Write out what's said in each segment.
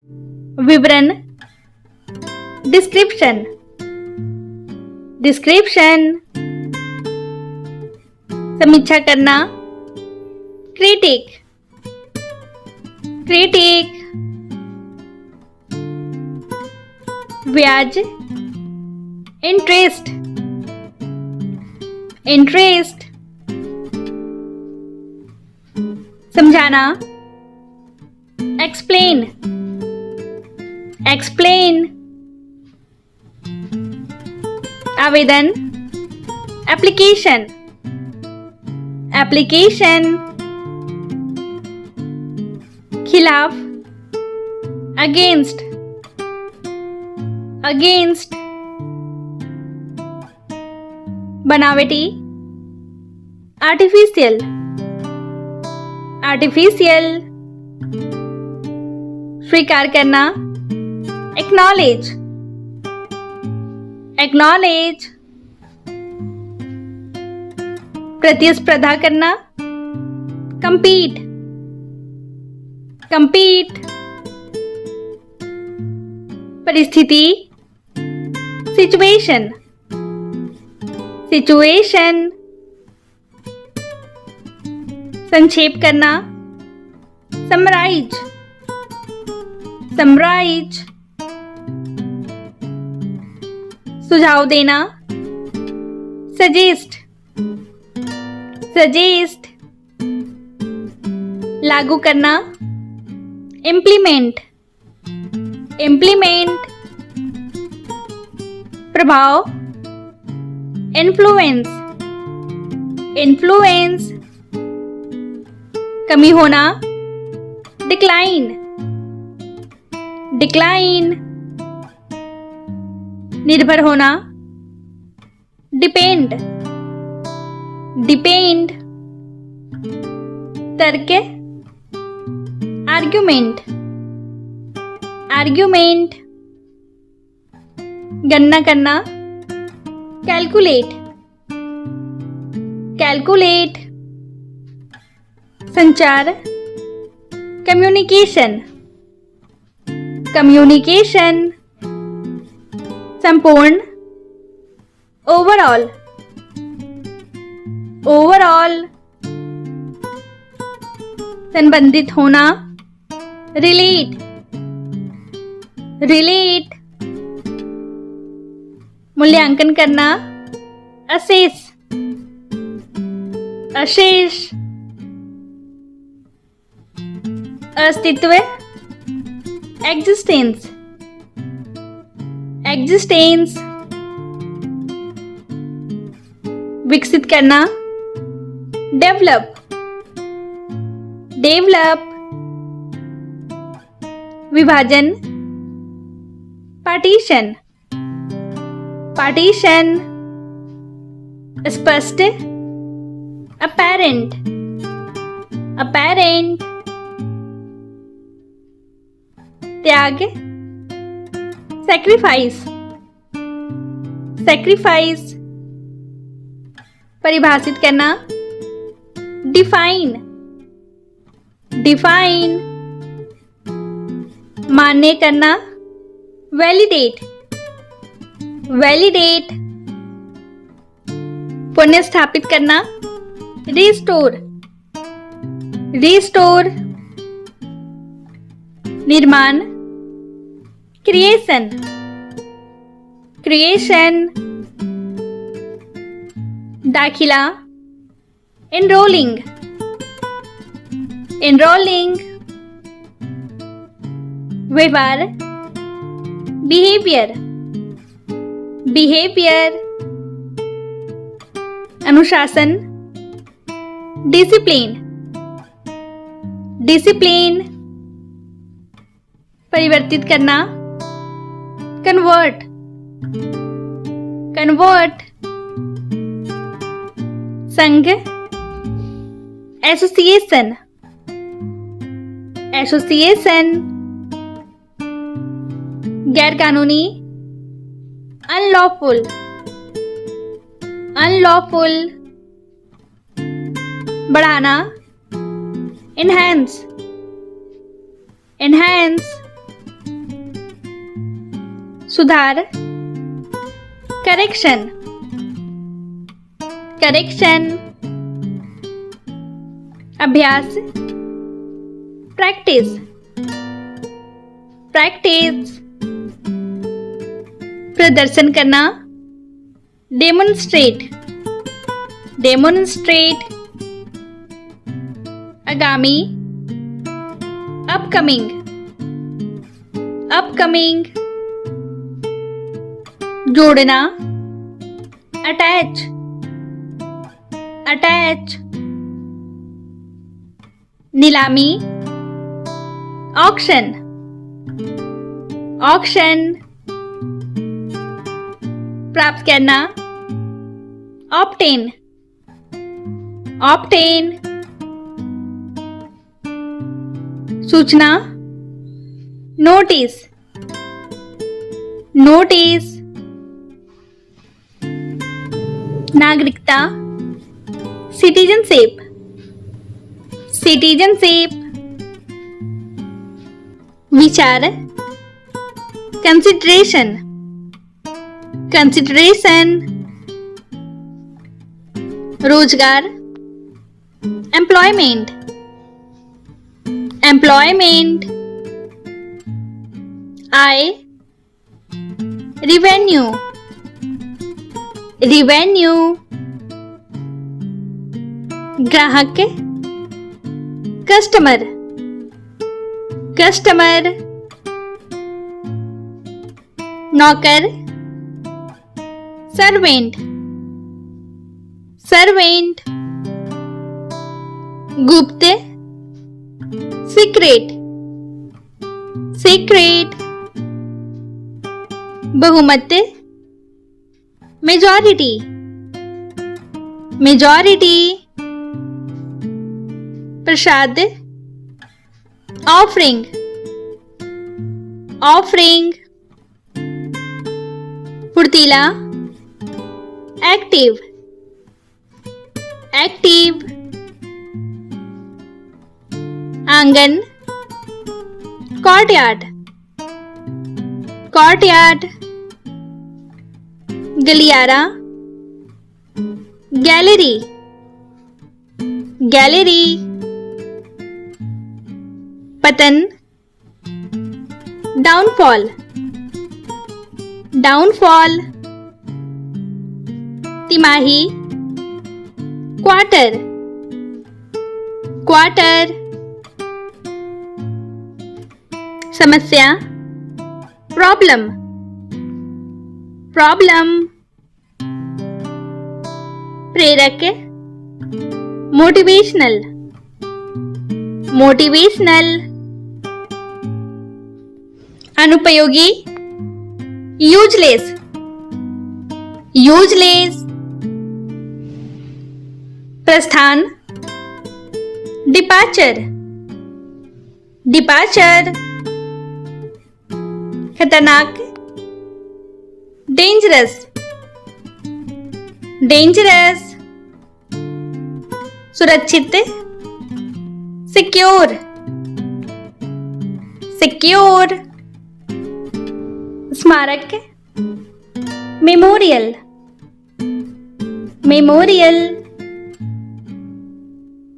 विवरण, description, description, समीक्षा करना, क्रिटिक, क्रिटिक, ब्याज, इंटरेस्ट, इंटरेस्ट, समझाना, एक्सप्लेन, एक्सप्लेन, आवेदन, एप्लीकेशन, एप्लीकेशन, खिलाफ, अगेंस्ट, अगेंस्ट, बनावटी, आर्टिफिशियल, आर्टिफिशियल, स्वीकार करना, एक्नॉलेज, एक्नॉलेज, प्रतिस्पर्धा करना, कंपीट, कंपीट, परिस्थिति, सिचुएशन, सिचुएशन, संक्षेप करना, समराइज, समराइज, सुझाव देना, सजेस्ट, सजेस्ट, लागू करना, इम्प्लीमेंट, इम्प्लीमेंट, प्रभाव, इन्फ्लुएंस, इन्फ्लुएंस, कमी होना, डिक्लाइन, डिक्लाइन, निर्भर होना, डिपेंड, डिपेंड, तर्क, आर्ग्यूमेंट, आर्ग्यूमेंट, गणना करना, कैलकुलेट, कैलकुलेट, संचार, कम्युनिकेशन, कम्युनिकेशन, संपूर्ण, ओवरऑल, ओवरऑल, संबंधित होना, रिलेट, रिलेट, मूल्यांकन करना, असेस, अशेष, अस्तित्व, एग्जिस्टेंस, एग्जिस्टेंस, विकसित करना, डेवलप, डेवलप, विभाजन, पार्टीशन, पार्टीशन, स्पष्ट, अपैरेंट, अपैरेंट, त्याग, सैक्रिफाइस, सैक्रिफाइस, परिभाषित करना, डिफाइन, डिफाइन, मान्य करना, वैलिडेट, वैलिडेट, पुनर्स्थापित करना, रिस्टोर, रिस्टोर, निर्माण, क्रिएशन, क्रिएशन, दाखिला, एनरोलिंग, एनरोलिंग, व्यवहार, बिहेवियर, बिहेवियर, अनुशासन, डिसिप्लिन, डिसिप्लिन, परिवर्तित करना, कन्वर्ट, कन्वर्ट, संघ, एसोसिएशन, एसोसिएशन, गैर कानूनी, अनलॉफुल, अनलॉफुल, बढ़ाना, एनहांस, एनहांस, सुधार, करेक्शन, करेक्शन, अभ्यास, प्रैक्टिस, प्रैक्टिस, प्रदर्शन करना, डेमोन्स्ट्रेट, डेमोन्स्ट्रेट, आगामी, अपकमिंग, अपकमिंग, जोड़ना, अटैच, अटैच, नीलामी, ऑक्शन, ऑक्शन, प्राप्त करना, ऑब्टेन, ऑब्टेन, सूचना, नोटिस, नोटिस, नागरिकता, सिटीजनशिप, सिटीजनशिप, विचार, कंसिडरेशन, कंसिडरेशन, रोजगार, एम्प्लॉयमेंट, एम्प्लॉयमेंट, आय, रिवेन्यू, रिवेन्यू, ग्राहक, कस्टमर, कस्टमर, नौकर, सर्वेंट, सर्वेंट, गुप्त, सीक्रेट, सीक्रेट, बहुमत, मेजॉरिटी, मेजॉरिटी, प्रसाद, ऑफरिंग, ऑफरिंग, फुर्तीला, एक्टिव, एक्टिव, आंगन, कॉर्टयार्ड, कॉर्टयार्ड, गलियारा, गैलरी, गैलरी, पतन, डाउनफॉल, डाउनफॉल, तिमाही, क्वार्टर, क्वार्टर, समस्या, प्रॉब्लम, प्रॉब्लम, प्रेरक, मोटिवेशनल, मोटिवेशनल, अनुपयोगी, यूजलेस, यूजलेस, प्रस्थान, डिपार्चर, डिपार्चर, खतरनाक, डेंजरस, डेंजरस, सुरक्षित, सिक्योर, सिक्योर, स्मारक, मेमोरियल, मेमोरियल,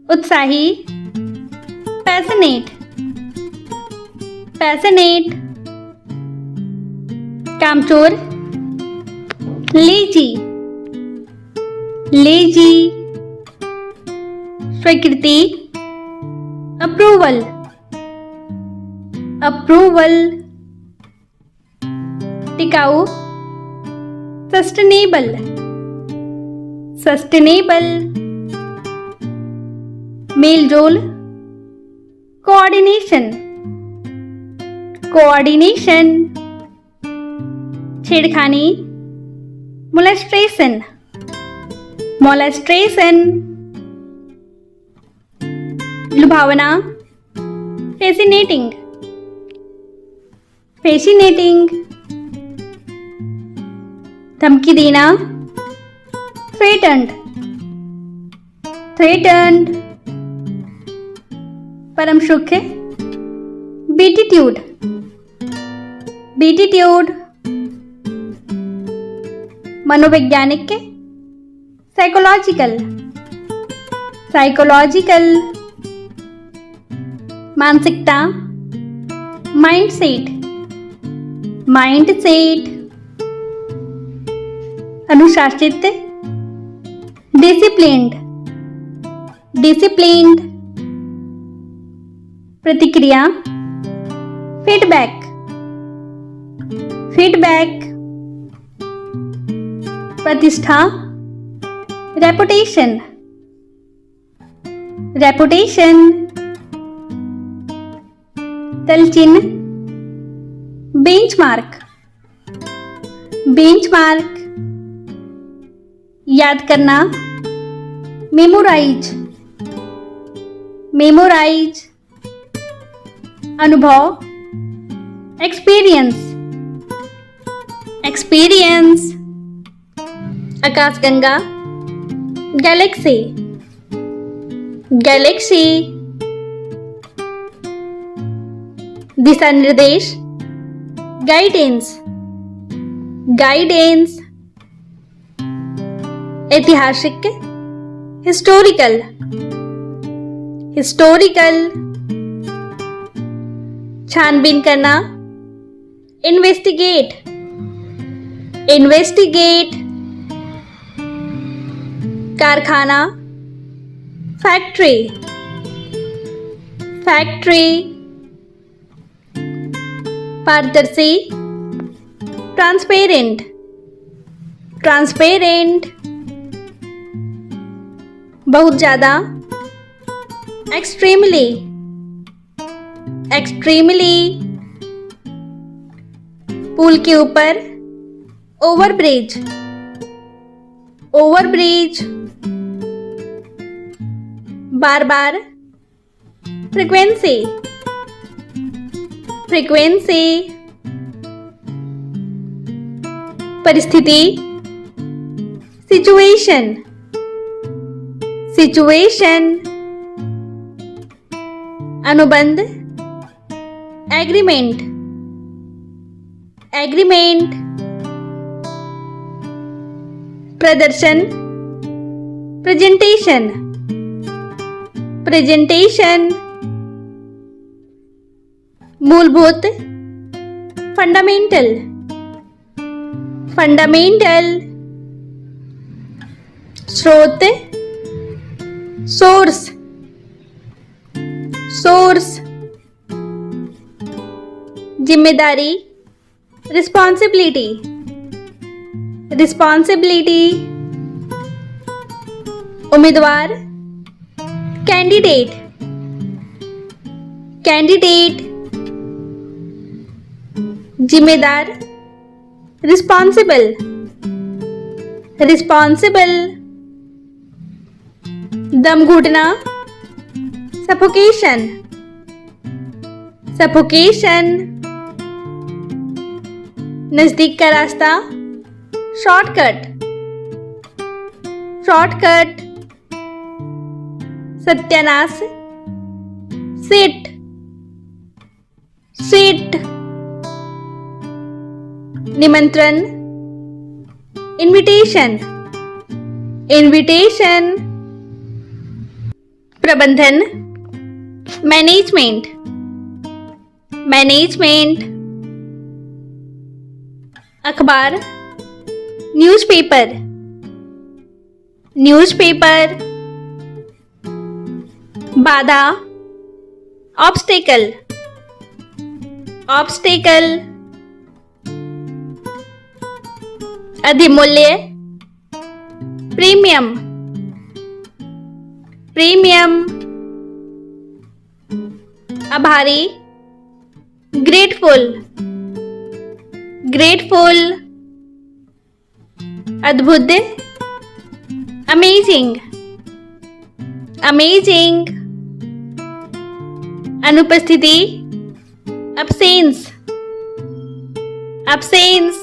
उत्साही, पैशनेट, पैशनेट, कामचोर, लेजी, लेजी, स्वीकृति, अप्रूवल, अप्रूवल, टिकाऊ, सस्टेनेबल, सस्टेनेबल, मेलजोल, कोऑर्डिनेशन, कोऑर्डिनेशन, छेड़खानी, मोलेस्ट्रेशन, मोलेस्ट्रेशन, लुभावना, फैसिनेटिंग, फैसिनेटिंग, धमकी देना, थ्रेटन्ड, थ्रेटन्ड, परम सुख, बीटीट्यूड, बीटीट्यूड, मनोवैज्ञानिक के, साइकोलॉजिकल, साइकोलॉजिकल, मानसिकता, माइंडसेट, माइंडसेट, अनुशासित, डिसिप्लिन्ड, डिसिप्लिन्ड, प्रतिक्रिया, फीडबैक, फीडबैक, प्रतिष्ठा, रेपुटेशन, रेपुटेशन, तलचिन्ह, बेंचमार्क, बेंचमार्क, याद करना, मेमोराइज, मेमोराइज, अनुभव, एक्सपीरियंस, एक्सपीरियंस, आकाशगंगा, गैलेक्सी, गैलेक्सी, दिशा निर्देश, गाइडेंस, गाइडेंस, ऐतिहासिक, हिस्टोरिकल, हिस्टोरिकल, छानबीन करना, इन्वेस्टिगेट, इन्वेस्टिगेट, कारखाना, फैक्ट्री, फैक्ट्री, पारदर्शी, ट्रांसपेरेंट, ट्रांसपेरेंट, बहुत ज़्यादा, एक्सट्रीमली, एक्सट्रीमली, पुल के ऊपर, ओवरब्रिज, ओवरब्रिज, बार बार, फ्रीक्वेंसी, फ्रीक्वेंसी, परिस्थिति, सिचुएशन, सिचुएशन, अनुबंध, एग्रीमेंट, एग्रीमेंट, प्रदर्शन, प्रेजेंटेशन, प्रेजेंटेशन, मूलभूत, फंडामेंटल, फंडामेंटल, स्रोत, सोर्स, सोर्स, जिम्मेदारी, रिस्पॉन्सिबिलिटी, रिस्पॉन्सिबिलिटी, उम्मीदवार, कैंडिडेट, कैंडिडेट, जिम्मेदार, रिस्पॉन्सिबल, रिस्पॉन्सिबल, दम घुटना, सफोकेशन, सफोकेशन, नजदीक का रास्ता, शॉर्टकट, शॉर्टकट, सत्यानाश, सिट, सिट, निमंत्रण, इनविटेशन, इनविटेशन, प्रबंधन, मैनेजमेंट, मैनेजमेंट, अखबार, न्यूज़पेपर, न्यूज़पेपर, बाधा, ऑब्स्टेकल, ऑब्स्टेकल, अधिमूल्य, प्रीमियम, प्रीमियम, आभारी, ग्रेटफुल, ग्रेटफुल, अद्भुत, अमेजिंग, अमेजिंग, अनुपस्थिति, absence, absence,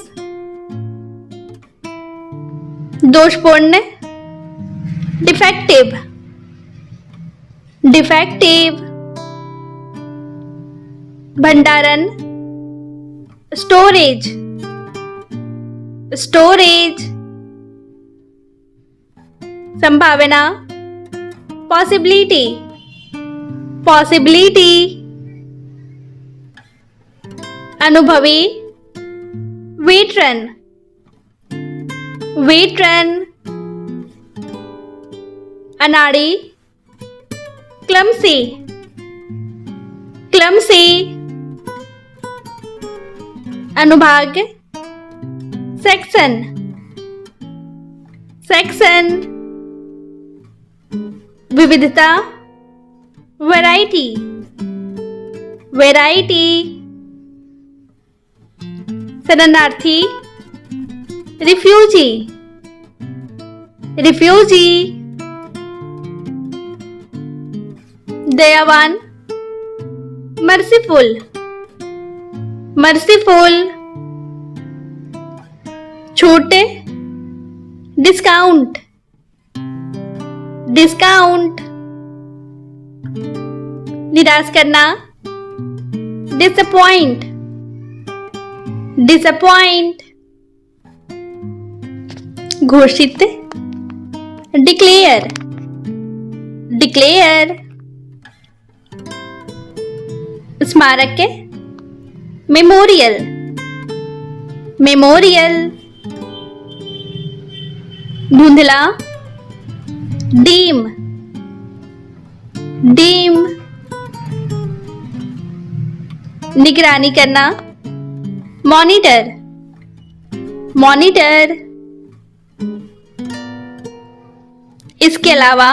दोषपूर्ण, डिफेक्टिव, डिफेक्टिव, भंडारण, स्टोरेज, स्टोरेज, संभावना, पॉसिबिलिटी, पॉसिबिलिटी, अनुभवी, वेटरन, वेटरन, अनाड़ी, क्लमसी, क्लमसी, अनुभाग, सेक्शन, सेक्शन, विविधता, वैरायटी, वैरायटी, शरणार्थी, रिफ्यूजी, रिफ्यूजी, दयावान, मर्सीफुल, मर्सीफुल, छूट, डिस्काउंट, डिस्काउंट, निराश करना, डिसअपॉइंट, डिसअपॉइंट, घोषित, डिक्लेयर, डिक्लेयर, स्मारक, मेमोरियल, मेमोरियल, धुंधला, डीम, डीम, निगरानी करना, मॉनिटर, मॉनिटर, इसके अलावा,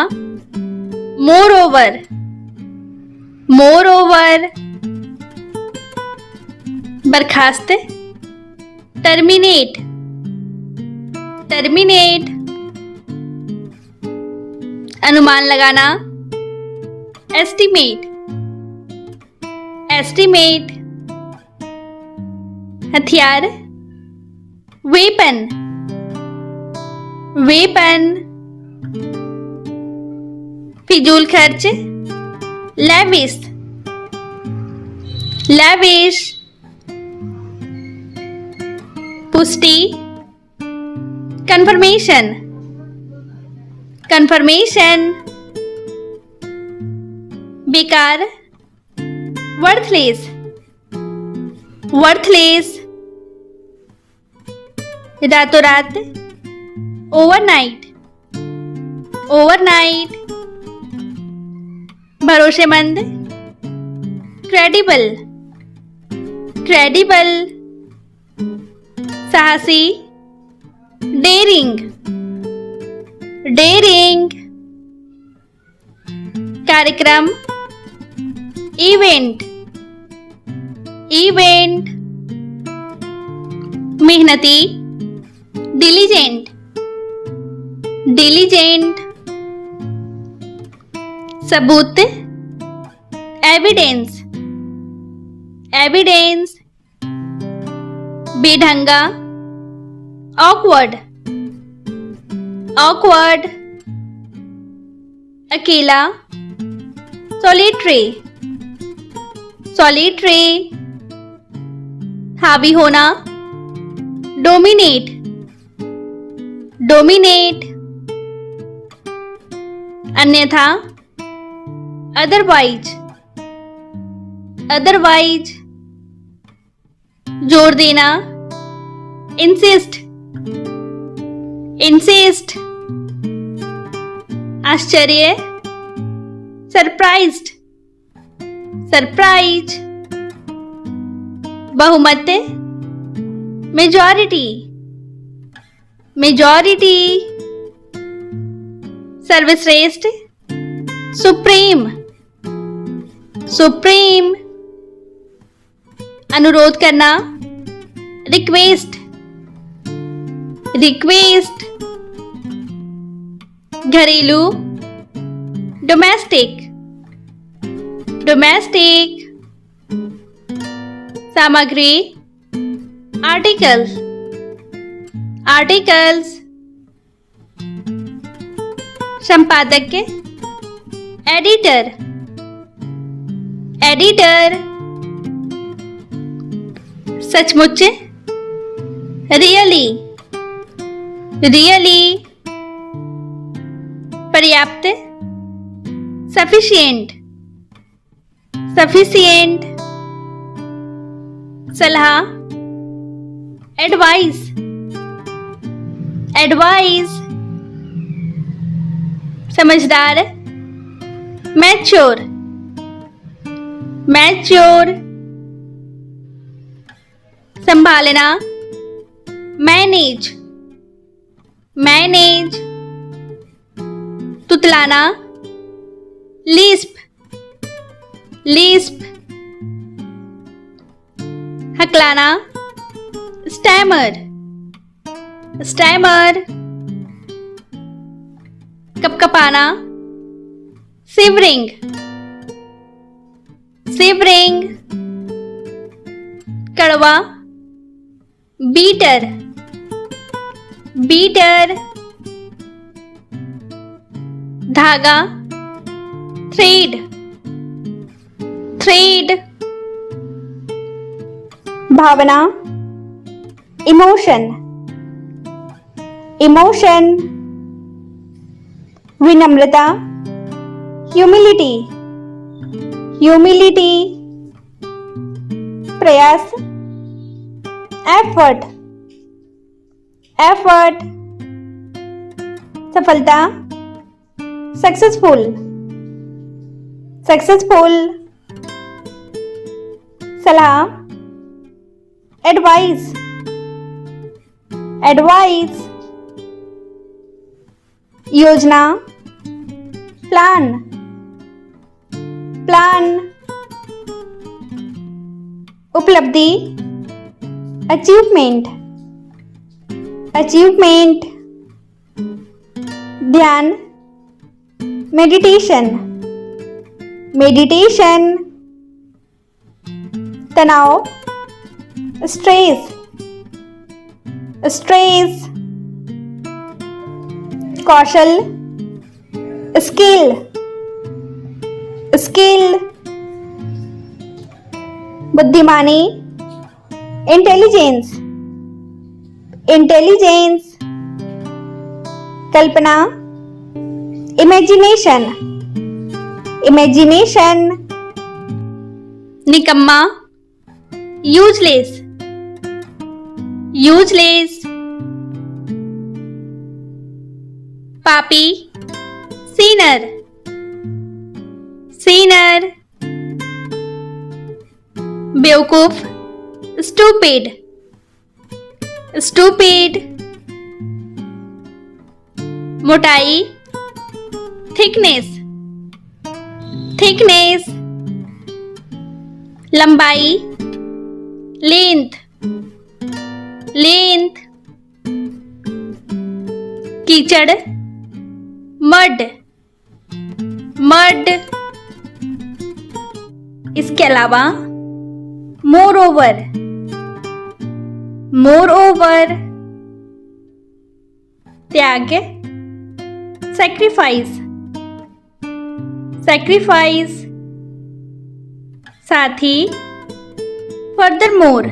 मोर ओवर, मोर ओवर, बर्खास्त, टर्मिनेट, टर्मिनेट, अनुमान लगाना, एस्टिमेट, एस्टिमेट, हथियार, वेपन, वेपन, फिजूल खर्च, लैविश, लैविश, पुष्टि, कंफर्मेशन, कंफर्मेशन, बेकार, वर्थलेस, वर्थलेस, रातों रात, ओवरनाइट, ओवरनाइट, भरोसेमंद, क्रेडिबल, क्रेडिबल, साहसी, डेरिंग, डेरिंग, कार्यक्रम, इवेंट, इवेंट, मेहनती, डिलीजेंट, डिलीजेंट, सबूत, एविडेंस, एविडेंस, बेढंगा, ऑकवर्ड, ऑकवर्ड, अकेला, सॉलिटरी, सॉलिटरी, हावी होना, डोमिनेट, डोमिनेट, अन्यथा, अदरवाइज, अदरवाइज, जोर देना, इंसिस्ट, इंसिस्ट, आश्चर्य, सरप्राइज्ड, सरप्राइज, बहुमत, मेजॉरिटी, मेजॉरिटी, सर्वश्रेष्ठ, सुप्रीम, सुप्रीम, अनुरोध करना, रिक्वेस्ट, रिक्वेस्ट, घरेलू, डोमेस्टिक, डोमेस्टिक, सामग्री, आर्टिकल्स, आर्टिकल्स, संपादक, एडिटर, एडिटर, सचमुच, रियली, रियली, पर्याप्त, सफिशिएंट, सफिशिएंट, सलाह, एडवाइस, एडवाइस, समझदार, मैच्योर, मैच्योर, संभालना, मैनेज, मैनेज, तुतलाना, लिस्प, लिस्प, हकलाना, स्टैमर, स्टैमर, कपकपाना, सिवरिंग, सिवरिंग, कड़वा, बीटर, बीटर, धागा, थ्रेड, थ्रेड, भावना, इमोशन, इमोशन, विनम्रता, ह्यूमिलिटी, ह्यूमिलिटी, प्रयास, एफर्ट, एफर्ट, सफलता, सक्सेसफुल, सक्सेसफुल, सलाह, एडवाइस, एडवाइस, योजना, प्लान, प्लान, उपलब्धि, अचीवमेंट, अचीवमेंट, ध्यान, मेडिटेशन, मेडिटेशन, तनाव, स्ट्रेस, स्ट्रेस, कौशल, स्किल, स्किल, बुद्धिमानी, इंटेलिजेंस, इंटेलिजेंस, कल्पना, इमेजिनेशन, इमेजिनेशन, निकम्मा, यूजलेस, यूजलेस, पापी, सीनर, सीनर, बेवकूफ, स्टूपिड, स्टूपिड, मोटाई, थिकनेस, थिकनेस, लंबाई, लेंथ, लेंथ, कीचड़, मड, मड, इसके अलावा मोर ओवर, मोर ओवर, त्याग, सैक्रिफाइस, सैक्रिफाइस, साथी, फर्दर मोर,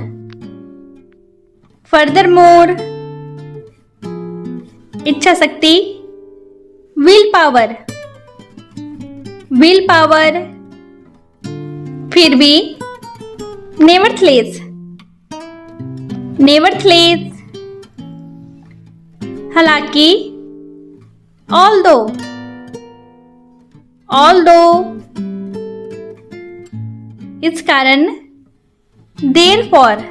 फर्दर मोर, इच्छा शक्ति, विल पावर, विल पावर, फिर भी, नेवरथलेस, नेवरथलेस, हालांकि, ऑल्दो, ऑल्दो, इस कारण, देयरफॉर,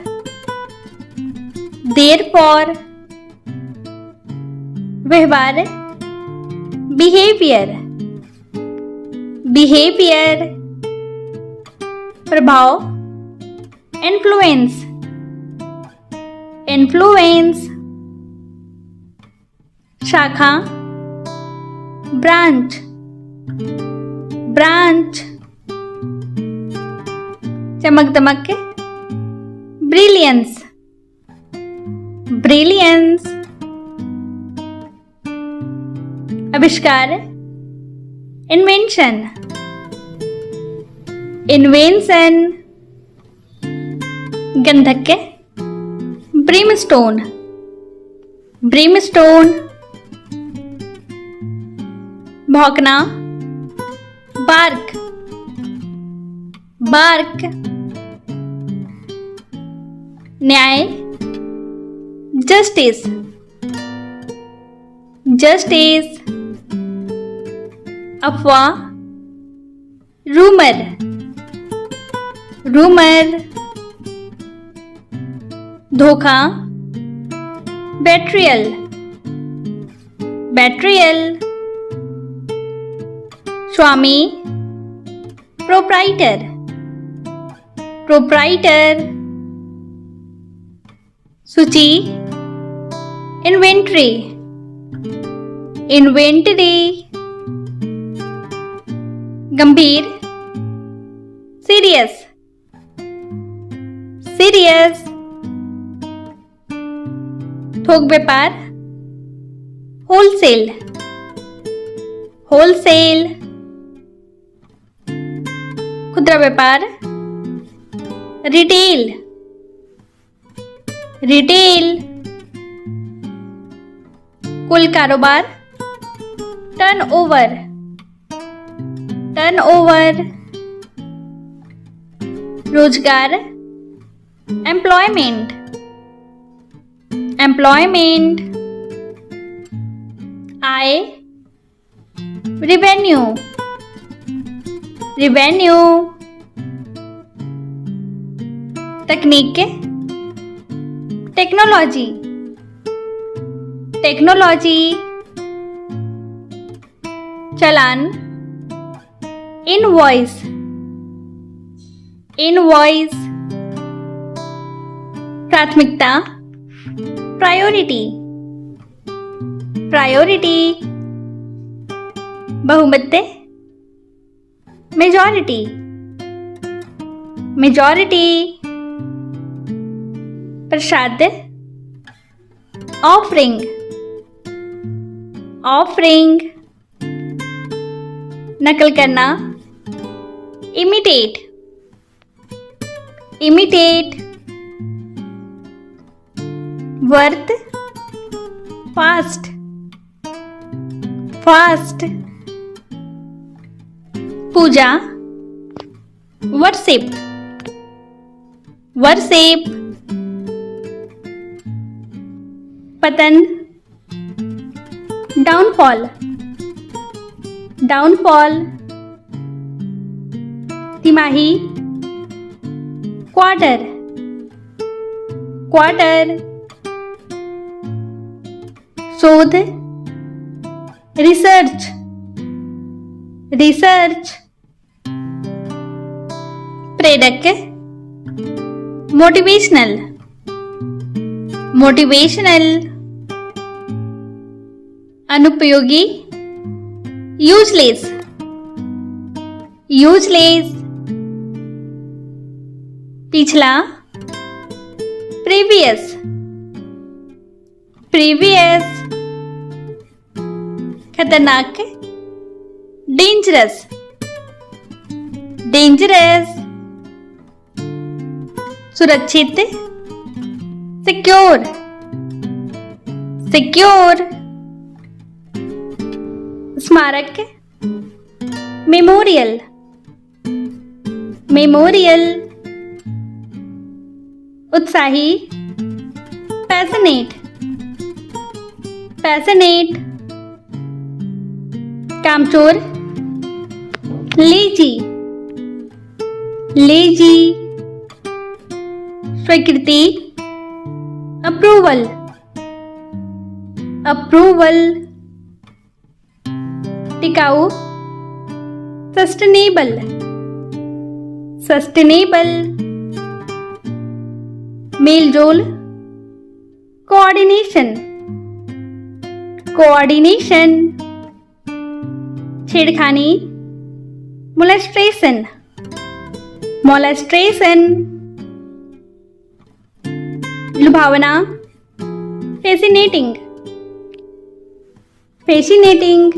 देयरफॉर, व्यवहार, बिहेवियर, बिहेवियर, प्रभाव, इन्फ्लुएंस, इन्फ्लुएंस, शाखा, ब्रांच, ब्रांच, चमक दमक के, ब्रिलियंस, ब्रिलियंस, आविष्कार, इन्वेंशन, इन्वेंशन, गंधक के, ब्रिमस्टोन, ब्रिमस्टोन, भौंकना, बार्क, बार्क। न्याय, जस्टिस, जस्टिस। अफवाह, रूमर, रूमर। धोखा, बेट्रियल, बेट्रियल। स्वामी, प्रोप्राइटर, प्रोप्राइटर। सूची, इन्वेंट्री, इन्वेंटरी। गंभीर, सीरियस, सीरियस। थोक व्यापार, होलसेल, होलसेल। खुदरा व्यापार, रिटेल, रिटेल। कुल कारोबार, टर्नओवर, टर्नओवर। रोजगार, एम्प्लॉयमेंट, एम्प्लॉयमेंट। आय, रिवेन्यू, रिवेन्यू। तकनीक, टेक्नोलॉजी, टेक्नोलॉजी। चालान, इनवॉइस, इनवॉइस। प्राथमिकता, प्रायोरिटी, प्रायोरिटी। बहुमत, मेजॉरिटी, मेजॉरिटी। प्रसाद, ऑफरिंग, ऑफरिंग। नकल करना, इमिटेट, इमिटेट। वर्थ, फास्ट, फास्ट। पूजा, वर्शिप, वर्शिप। पतन, डाउनफॉल, डाउनफॉल। तिमाही, क्वार्टर, क्वार्टर। शोध, रिसर्च, रिसर्च। प्रेरक, मोटिवेशनल, मोटिवेशनल। अनुपयोगी, यूजलेस, यूजलेस। पिछला, प्रीवियस, प्रीवियस। खतरनाक, डेंजरस, डेंजरस। सुरक्षित, सिक्योर, सिक्योर। स्मारक, मेमोरियल, मेमोरियल। उत्साही, पैशनेट, पैशनेट। कामचोर, लेजी, लेजी। स्वीकृति, अप्रूवल, अप्रूवल। टिकाऊ, सस्टेनेबल, सस्टेनेबल। मेलजोल, कोऑर्डिनेशन, कोऑर्डिनेशन। छेड़खानी, मोलेस्ट्रेशन, मोलेस्ट्रेशन। लुभावना, फैसिनेटिंग, फैसिनेटिंग।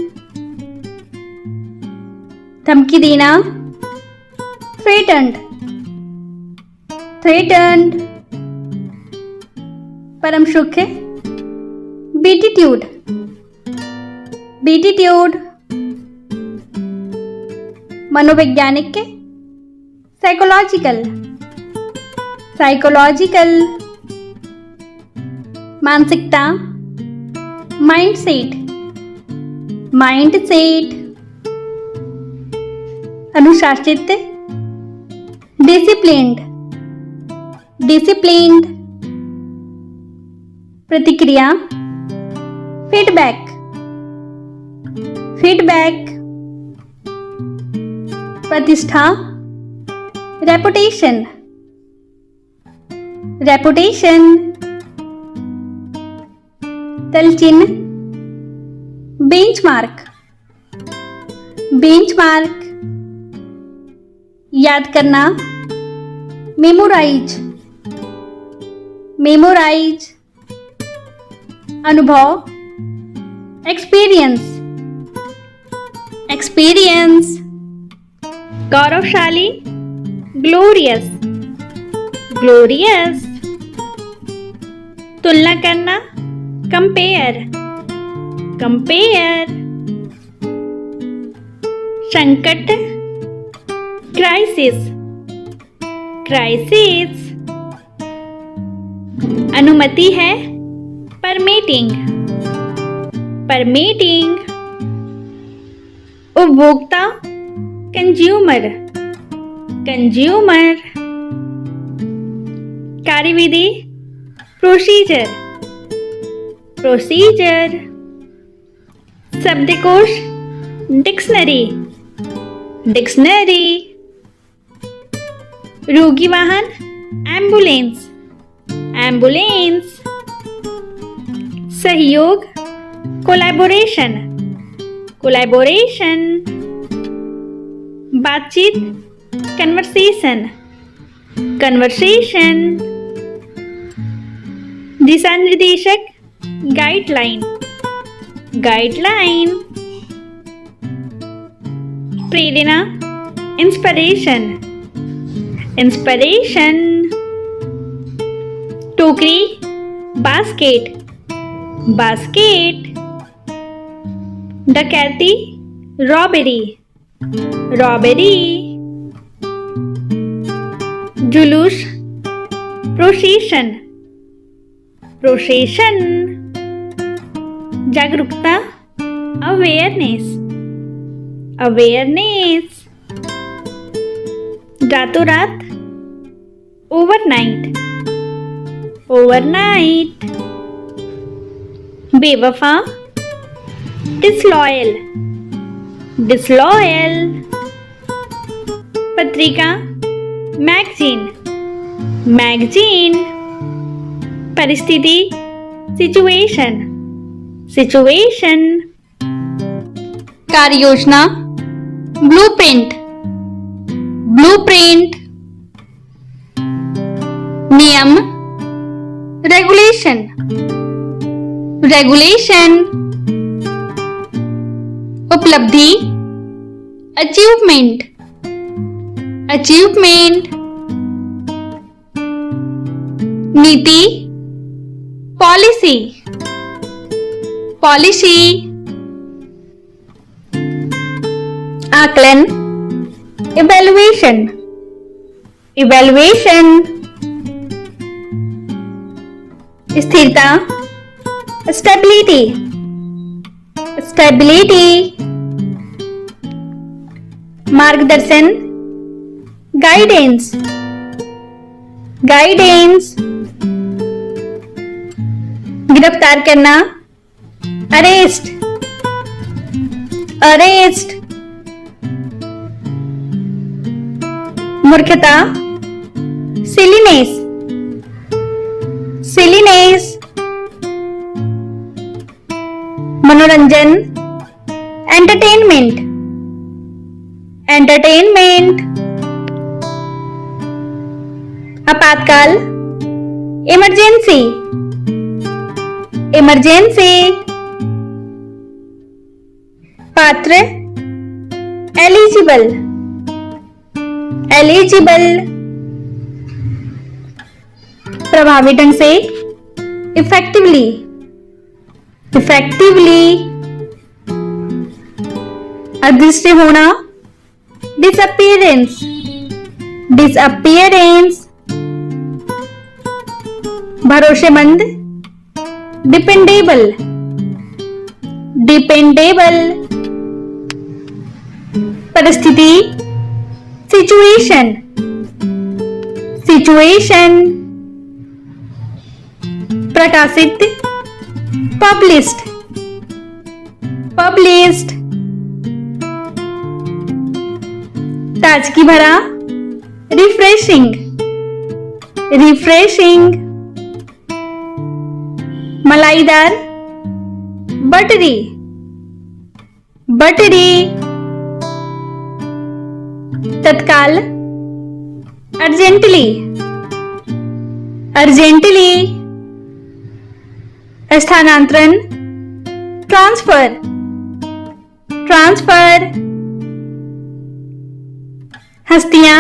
धमकी देना, थ्रेटन्ड, थ्रेटन्ड। परम सुख, बीटीट्यूड, बीटीट्यूड। मनोवैज्ञानिक के, साइकोलॉजिकल, साइकोलॉजिकल, मानसिकता, माइंडसेट, माइंडसेट, अनुशासित, डिसिप्लिन्ड, डिसिप्लिन्ड, प्रतिक्रिया, फीडबैक, फीडबैक, प्रतिष्ठा, रेपुटेशन, रेपुटेशन, तलचिन्ह, बेंचमार्क, बेंचमार्क, याद करना, मेमोराइज, मेमोराइज, अनुभव, एक्सपीरियंस, एक्सपीरियंस, गौरवशाली, ग्लोरियस, ग्लोरियस, तुलना करना, कंपेयर, कंपेयर, संकट, क्राइसिस, क्राइसिस, अनुमति है, परमिटिंग, परमिटिंग, उपभोक्ता, कंज्यूमर, कंज्यूमर, कार्यविधि, प्रोसीजर, प्रोसीजर, शब्दकोश, डिक्शनरी, डिक्शनरी, रोगी वाहन, एम्बुलेंस, एम्बुलेंस, सहयोग, कोलैबोरेशन, कोलैबोरेशन, बातचीत, कन्वर्सेशन, कन्वर्सेशन, दिशा निर्देशक, गाइडलाइन, गाइडलाइन, प्रेरणा, इंस्पिरेशन, इंस्पिरेशन, टोकरी, बास्केट, बास्केट, डकैती, रॉबरी, रॉबरी, जुलूस, प्रोसेशन, प्रोसेशन, जागरूकता, अवेयरनेस, अवेयरनेस, रातों रात, ओवरनाइट, ओवरनाइट, बेवफा, डिसलॉयल, डिसलॉयल, पत्रिका, मैगजीन, मैगजीन, परिस्थिति, सिचुएशन, सिचुएशन, कार्य योजना, ब्लूप्रिंट, ब्लूप्रिंट, नियम, रेगुलेशन, रेगुलेशन, उपलब्धि, अचीवमेंट, अचीवमेंट, नीति, पॉलिसी, पॉलिसी, आकलन, इवैल्यूएशन, इवैल्यूएशन, स्थिरता, स्टेबिलिटी, स्टेबिलिटी, मार्गदर्शन, गाइडेंस, गाइडेंस, गिरफ्तार करना, अरेस्ट, अरेस्ट, मूर्खता, सिलीनेस, सिलीनेस, मनोरंजन, एंटरटेनमेंट, एंटरटेनमेंट, आपातकाल, इमरजेंसी, इमरजेंसी, पात्र, एलिजिबल, एलिजिबल, प्रभावी ढंग से, इफेक्टिवली, इफेक्टिवली, अदृश्य होना, disappearance, disappearance, भरोसेमंद, dependable, dependable, परिस्थिति, situation, situation, प्रकाशित, published, published, ताजगी भरा, refreshing, refreshing, मलाईदार, बटरी, बटरी, तत्काल, अर्जेंटली, अर्जेंटली, स्थानांतरण, ट्रांसफर, ट्रांसफर, हस्तियां,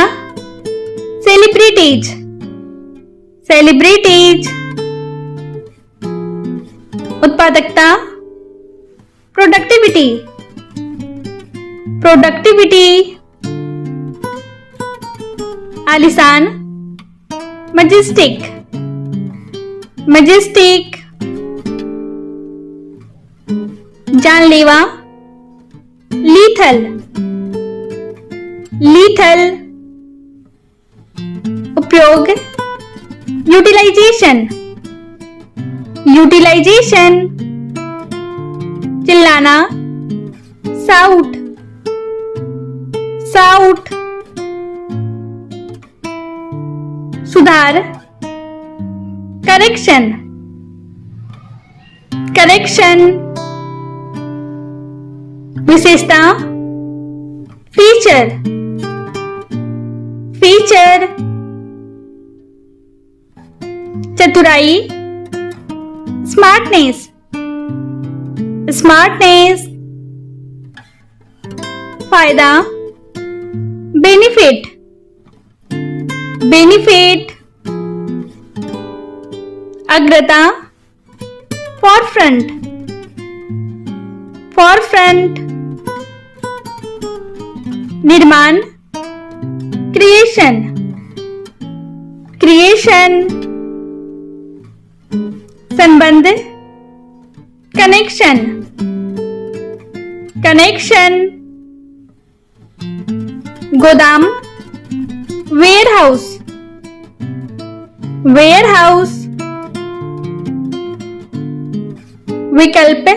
सेलिब्रिटीज, सेलिब्रिटीज, उत्पादकता, प्रोडक्टिविटी, प्रोडक्टिविटी, आलिशान, मजेस्टिक, मजेस्टिक, जानलेवा, लीथल, लीथल, उपयोग, यूटिलाइजेशन, यूटिलाइजेशन, चिल्लाना, साउट, साउट, सुधार, करेक्शन, करेक्शन, विशेषता, फीचर, फीचर, चतुराई, स्मार्टनेस, स्मार्टनेस, फायदा, बेनिफिट, बेनिफिट, अग्रता, फॉरफ्रंट, फॉरफ्रंट, निर्माण, क्रिएशन, क्रिएशन, संबंध, कनेक्शन, कनेक्शन, गोदाम, वेयरहाउस, वेयरहाउस, विकल्प,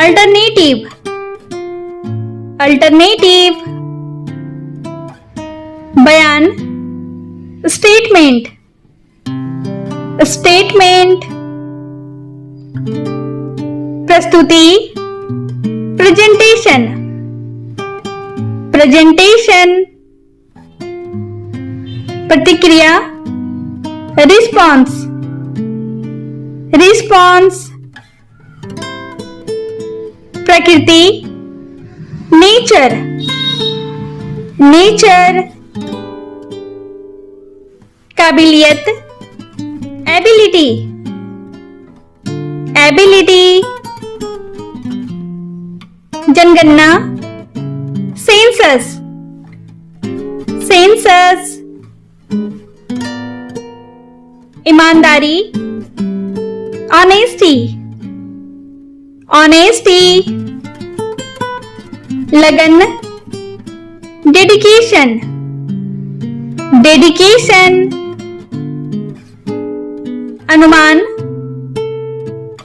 अल्टरनेटिव, अल्टरनेटिव, बयान, स्टेटमेंट, स्टेटमेंट, प्रस्तुति, प्रेजेंटेशन, प्रेजेंटेशन, प्रतिक्रिया, रिस्पॉन्स, रिस्पॉन्स, प्रकृति, नेचर, नेचर, काबिलियत, एबिलिटी, एबिलिटी, जनगणना, सेंसस, सेंसस, ईमानदारी, ऑनेस्टी, ऑनेस्टी, लगन, डेडिकेशन, डेडिकेशन, अनुमान,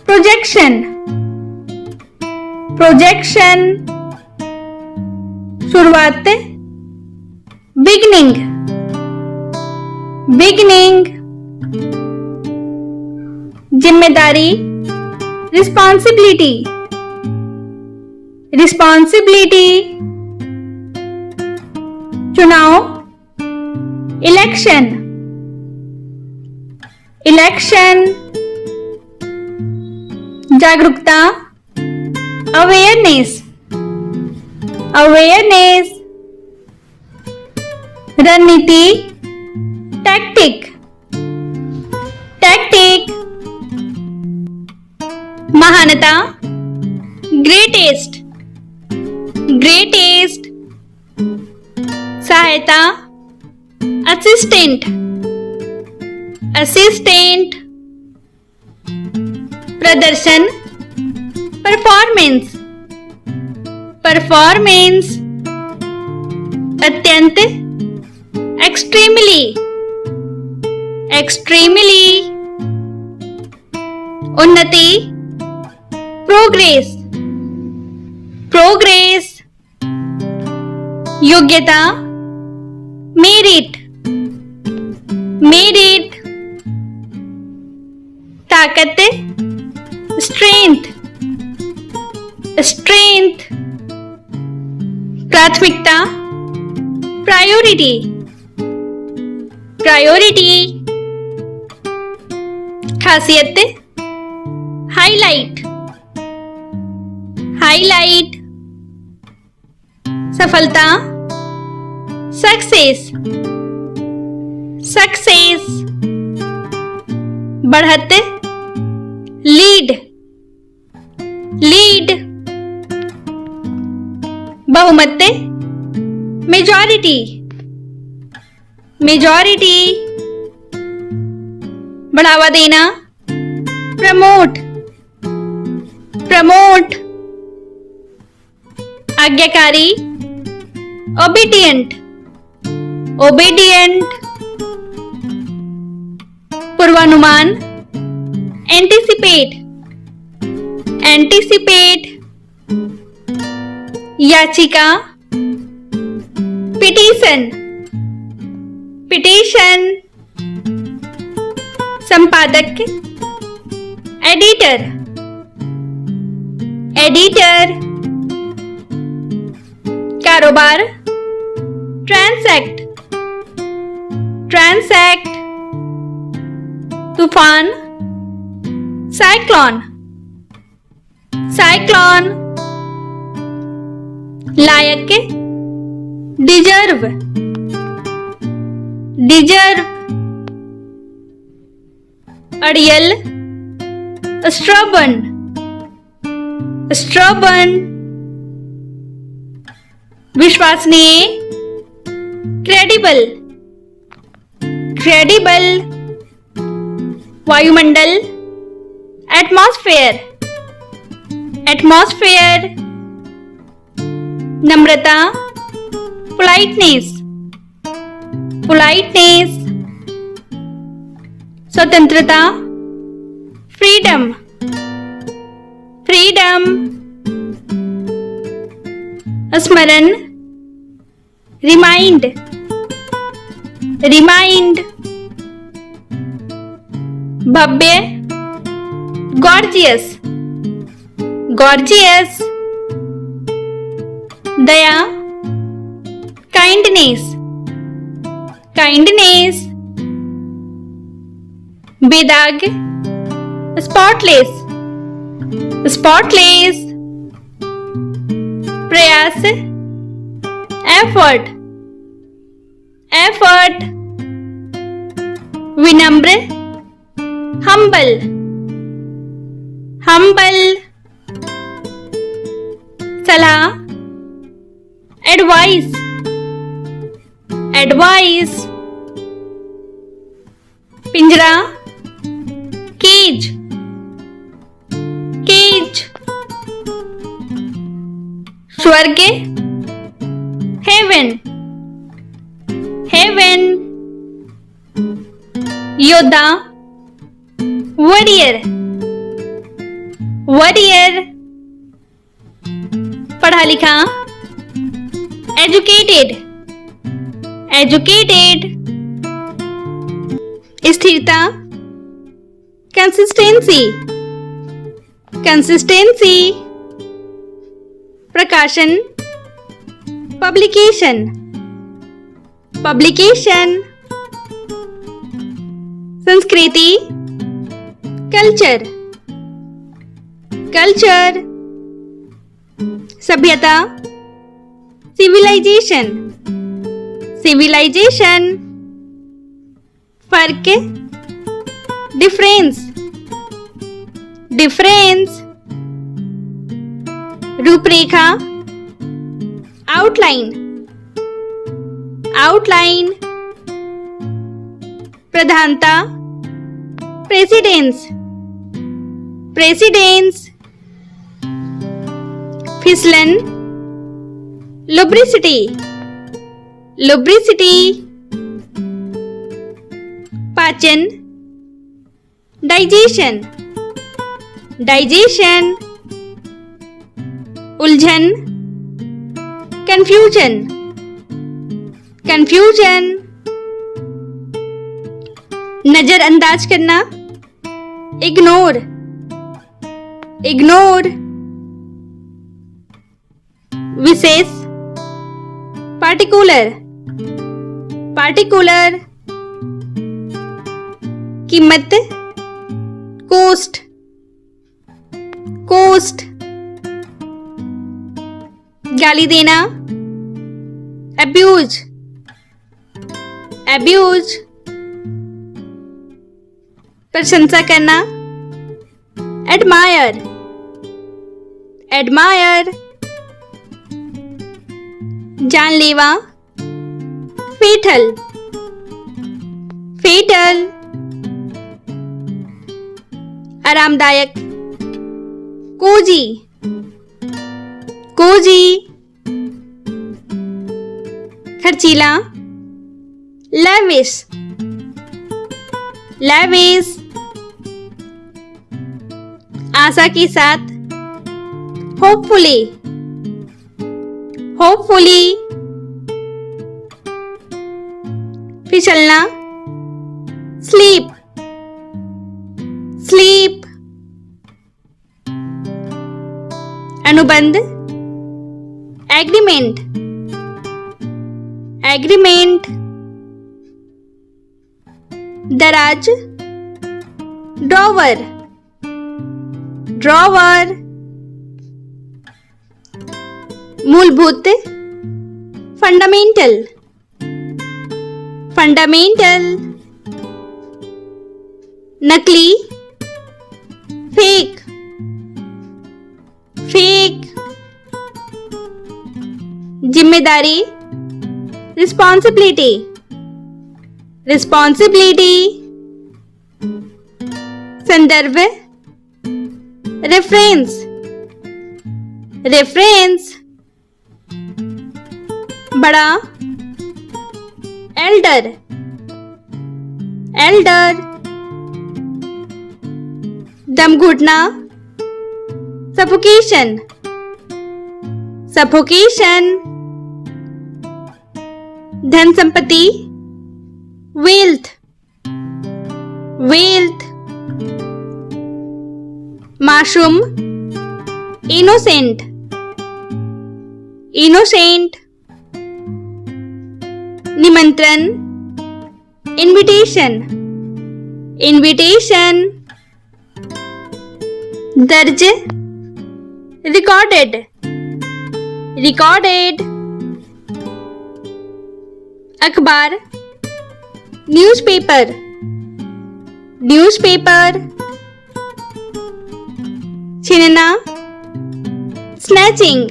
प्रोजेक्शन, प्रोजेक्शन, शुरुआत, बिगनिंग, बिगनिंग, जिम्मेदारी, रिस्पॉन्सिबिलिटी, रिस्पॉन्सिबिलिटी, चुनाव, इलेक्शन, इलेक्शन, जागरूकता, अवेयरनेस, अवेयरनेस, रणनीति, टैक्टिक, टैक्टिक, महानता, ग्रेटेस्ट, ग्रेटेस्ट, सहायता, असिस्टेंट, असिस्टेंट। प्रदर्शन, परफॉर्मेंस, परफॉर्मेंस। अत्यंत, एक्सट्रीमली, एक्सट्रीमली। उन्नति, प्रोग्रेस, प्रोग्रेस। योग्यता, मेरिट, मेरिट। ताकत, स्ट्रेंथ, स्ट्रेंथ। प्राथमिकता, प्रायोरिटी, प्रायोरिटी। खासियत, हाईलाइट, हाईलाइट। सफलता, सक्सेस, सक्सेस। बढ़त, लीड, लीड। बहुमत, मेजॉरिटी, मेजॉरिटी। बढ़ावा देना, प्रमोट, प्रमोट। आज्ञाकारी, ओबीडियंट, ओबीडियंट। पूर्वानुमान, एंटीसिपेट, एंटीसिपेट। याचिका, पिटीशन, पिटीशन। संपादक, एडिटर, एडिटर। कारोबार, ट्रांसैक्ट, ट्रांसैक्ट। तूफान, साइक्लोन, साइक्लोन। लायक, डिजर्व, डिजर्व। अड़ियल, स्ट्रबन, स्ट्रबन। विश्वसनीय, क्रेडिबल, क्रेडिबल। वायुमंडल, एटमॉस्फेयर, एटमॉस्फेयर। नम्रता, पोलाइटनेस, पोलाइटनेस। स्वतंत्रता, फ्रीडम, फ्रीडम। स्मरण, रिमाइंड, रिमाइंड। भव्य, गॉर्जियस, गॉर्जियस। दया, काइंडनेस, काइंडनेस। बेदाग, स्पॉटलेस, स्पॉटलेस। प्रयास, एफर्ट, एफर्ट। विनम्र, हम्बल, हम्बल। सलाह, एडवाइस, एडवाइस। पिंजरा, केज, केज। स्वर्ग, हेवन, हेवन। योद्धा, वॉरियर, वॉरियर। पढ़ा लिखा, एजुकेटेड, एजुकेटेड। स्थिरता, कंसिस्टेंसी, कंसिस्टेंसी। प्रकाशन, पब्लिकेशन, पब्लिकेशन। संस्कृति, कल्चर, कल्चर। सभ्यता, सिविलाइजेशन, सिविलाइजेशन। फर्क, डिफरेंस, डिफरेंस। रूपरेखा, आउटलाइन, आउटलाइन, प्रधानता, प्रेसिडेंस, प्रेसिडेंस, फिसलन, लुब्रिसिटी, लुब्रिसिटी, पाचन, डाइजेशन, डाइजेशन, उलझन, कंफ्यूजन, कंफ्यूजन, नजरअंदाज करना, इग्नोर, इग्नोर, विशेष, पार्टिकुलर, पार्टिकुलर, कीमत, कोस्ट, कोस्ट, गाली देना, अब्यूज, अब्यूज, प्रशंसा करना, एडमायर, एडमायर, जानलेवा, फेटल, फेटल, आरामदायक, कोजी, कोजी, खर्चीला, लैविश, लैविश, आशा के साथ, होपफुली, होपफुली, फिसलना, स्लीप, स्लीप, अनुबंध, एग्रीमेंट, एग्रीमेंट, दराज, ड्रॉवर, ड्रॉवर, मूलभूत, फंडामेंटल, फंडामेंटल, नकली, फेक, फेक, जिम्मेदारी, रिस्पॉन्सिबिलिटी, रिस्पॉन्सिबिलिटी, संदर्भ, रेफरेंस, रेफरेंस, बड़ा, एल्डर, एल्डर, दम घुटना, सफोकेशन, सफोकेशन, धन संपत्ति, वेल्थ, वेल्थ, मासूम, इनोसेंट, इनोसेंट, निमंत्रण, इनविटेशन, इनविटेशन, दर्ज, रिकॉर्डेड, रिकॉर्डेड, अखबार, न्यूज़पेपर, न्यूज़पेपर, छीनना, स्नैचिंग,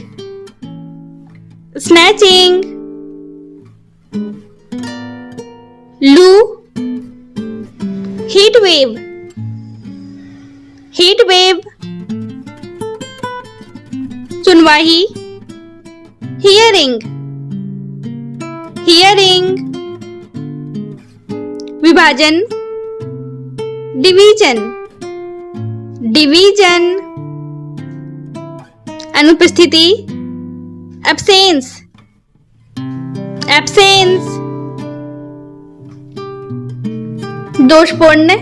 स्नैचिंग, लू, हीट वेव, हीट वेव, सुनवाही, हियरिंग, हियरिंग, विभाजन, डिवीजन, डिवीजन, अनुपस्थिति, एब्सेंस, एब्सेंस, दोषपूर्ण,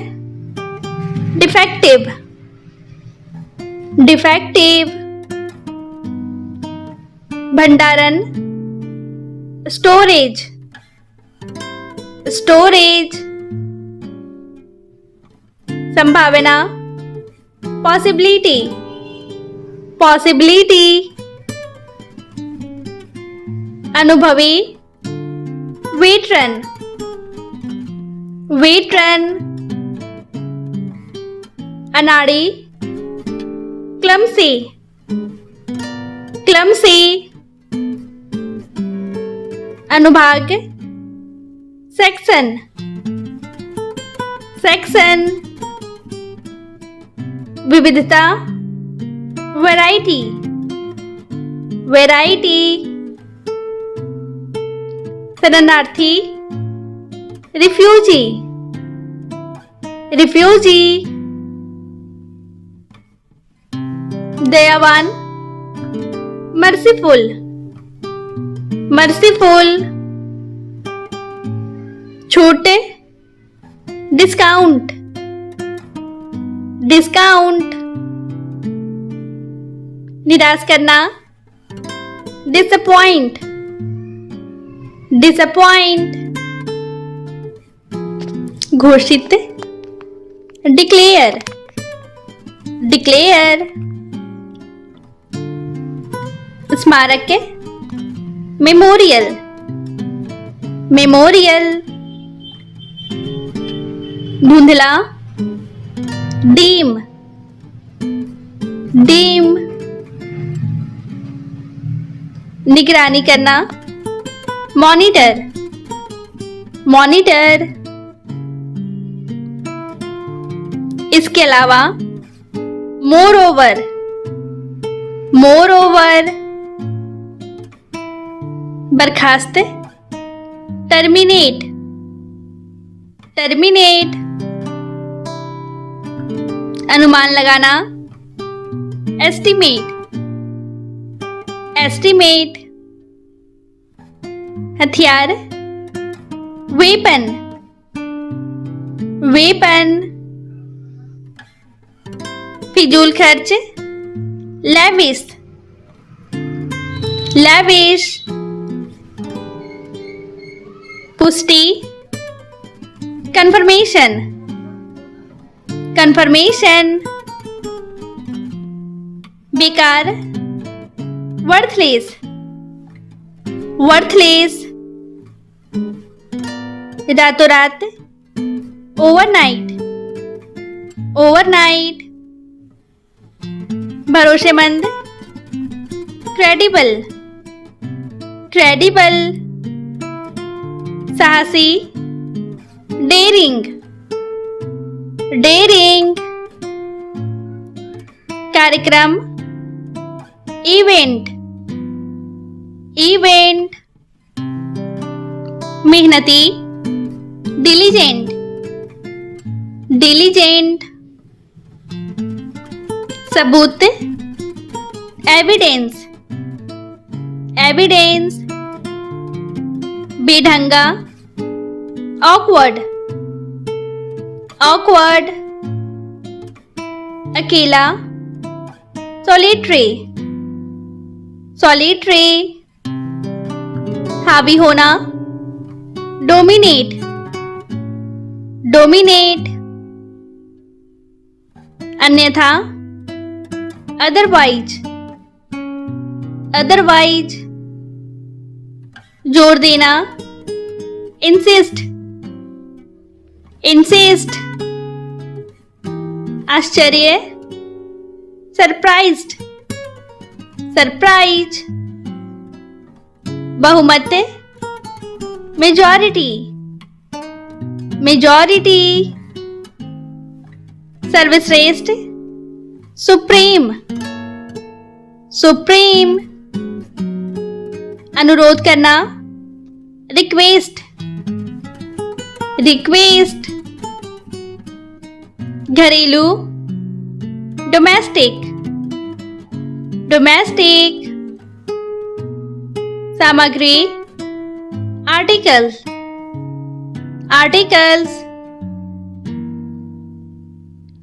डिफेक्टिव, डिफेक्टिव, भंडारण, स्टोरेज, स्टोरेज, संभावना, पॉसिबिलिटी, पॉसिबिलिटी, अनुभवी, वेटरन, वेटरन, अनाड़ी, क्लमसी, क्लमसी, अनुभाग, सेक्शन सेक्शन, विविधता वैरायटी वैरायटी, शरणार्थी रिफ्यूजी रिफ्यूजी, दयावान मर्सीफुल मर्सीफुल, छूट डिस्काउंट डिस्काउंट, निराश करना डिसअपॉइंट डिसअपॉइंट, घोषित डिक्लेयर डिक्लेयर, स्मारक के मेमोरियल मेमोरियल, धुंधला डीम डीम, निगरानी करना मॉनिटर मॉनिटर, इसके अलावा मोर ओवर बर्खास्त टर्मिनेट टर्मिनेट, अनुमान लगाना एस्टिमेट एस्टिमेट, हथियार वेपन वेपन, फिजूल खर्च लैविश लैविश, पुष्टि कंफर्मेशन कंफर्मेशन, बेकार वर्थलेस वर्थलेस, रातों रात ओवरनाइट ओवरनाइट, भरोसेमंद क्रेडिबल क्रेडिबल, साहसी डेयरिंग डेयरिंग, कार्यक्रम इवेंट इवेंट, मेहनती डिलीजेंट डिलीजेंट, सबूत एविडेंस एविडेंस, बेढंगा ऑकवर्ड ऑकवर्ड, अकेला सॉलिटरी सॉलिटरी, हावी होना डोमिनेट डोमिनेट, अन्यथा अदरवाइज अदरवाइज, जोर देना इंसिस्ट इंसिस्ट, आश्चर्य सरप्राइज्ड सरप्राइज, बहुमत मेजॉरिटी मेजॉरिटी, सर्वश्रेष्ठ सुप्रीम सुप्रीम, अनुरोध करना रिक्वेस्ट रिक्वेस्ट, घरेलू डोमेस्टिक डोमेस्टिक, सामग्री आर्टिकल्स आर्टिकल्स,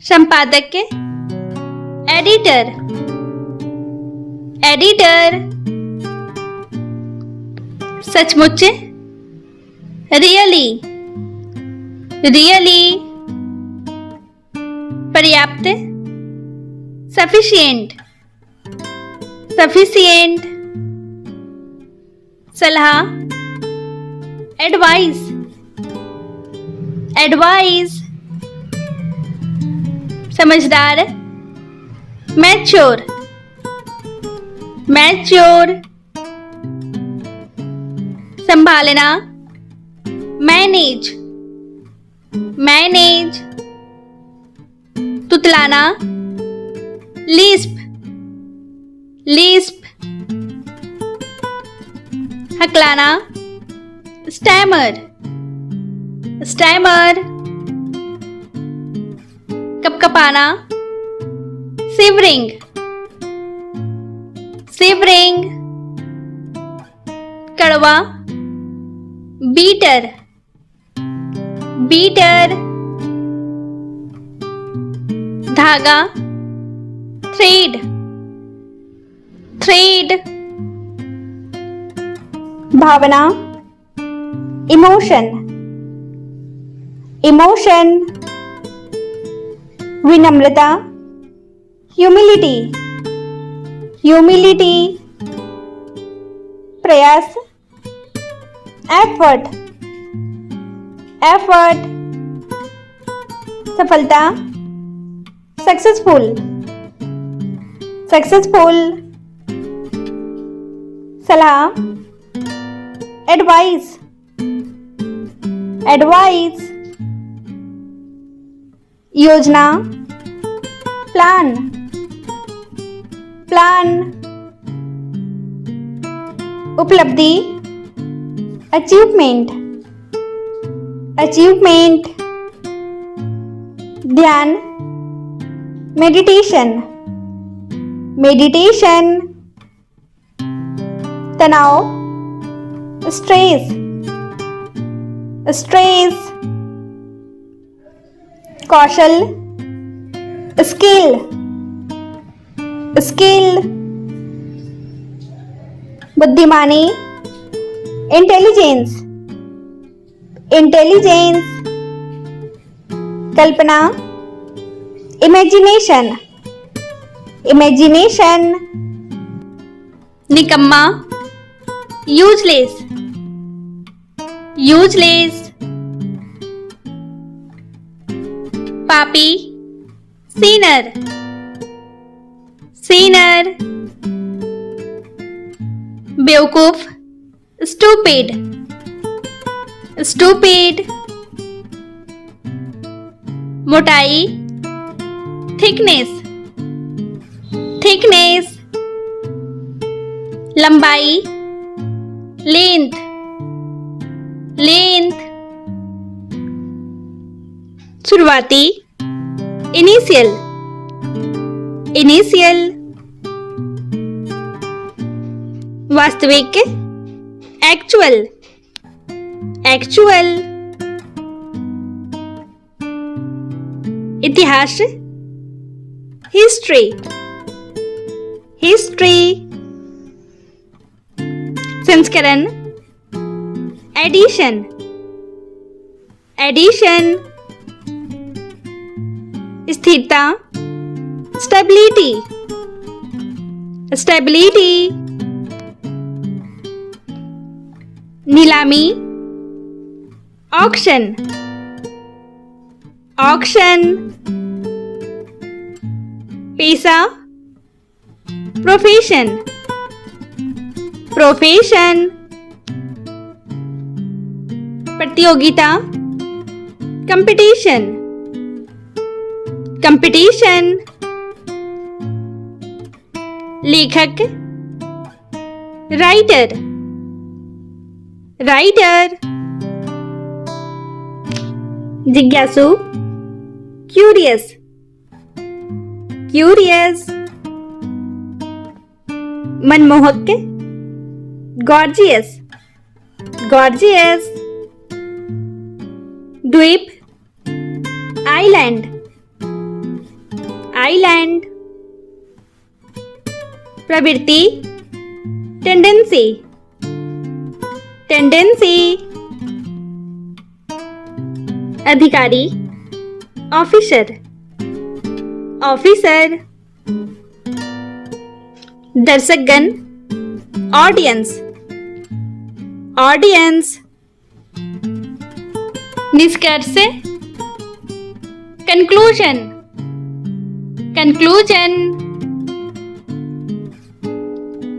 संपादक के एडिटर एडिटर, सचमुच रियली रियली, पर्याप्त सफिशिएंट सफिशिएंट, सलाह एडवाइस एडवाइस, समझदार मैच्योर मैच्योर, संभालना मैनेज, मैनेज। तुतलाना, लिस्प, लिस्प। हकलाना, स्टैमर, स्टैमर। कपकपाना, सिवरिंग, सिवरिंग। कड़वा, बीटर, बीटर। धागा, थ्रेड, थ्रेड। भावना, इमोशन, इमोशन। विनम्रता, ह्यूमिलिटी, ह्यूमिलिटी। प्रयास, एफर्ट, एफर्ट। सफलता, सक्सेसफुल, सक्सेसफुल। सलाह, एडवाइस, एडवाइस। योजना, प्लान, प्लान। उपलब्धि, अचीवमेंट, अचीवमेंट। ध्यान, मेडिटेशन, मेडिटेशन। तनाव, स्ट्रेस, स्ट्रेस। कौशल, स्किल, स्किल। बुद्धिमानी, इंटेलिजेंस, इंटेलिजेंस। कल्पना, इमेजिनेशन, इमेजिनेशन। निकम्मा, यूजलेस, यूजलेस। पापी, सीनर, सीनर। बेवकूफ, स्टूपिड, स्टूपिड। मोटाई, थिकनेस, थिकनेस। लंबाई, लेंथ, लेंथ। शुरुआती, इनिशियल, इनिशियल। वास्तविक, एक्चुअल, एक्चुअल। इतिहास, हिस्ट्री, हिस्ट्री। संस्करण, एडिशन, एडिशन। स्थिरता, स्टेबिलिटी, स्टेबिलिटी। नीलामी, ऑक्शन, ऑक्शन। पेशा, प्रोफेशन, प्रोफेशन। प्रतियोगिता, कंपटीशन, कंपटीशन। लेखक, राइटर, राइटर। जिज्ञासु, क्यूरियस, क्यूरियस। मनमोहक, गॉर्जियस, गॉर्जियस। द्वीप, आइलैंड, आइलैंड। प्रवृत्ति, टेंडेंसी, टेंडेंसी। अधिकारी, ऑफिसर, ऑफिसर। दर्शकगण, ऑडियंस, ऑडियंस। निष्कर्ष, कंक्लूजन, कंक्लूजन।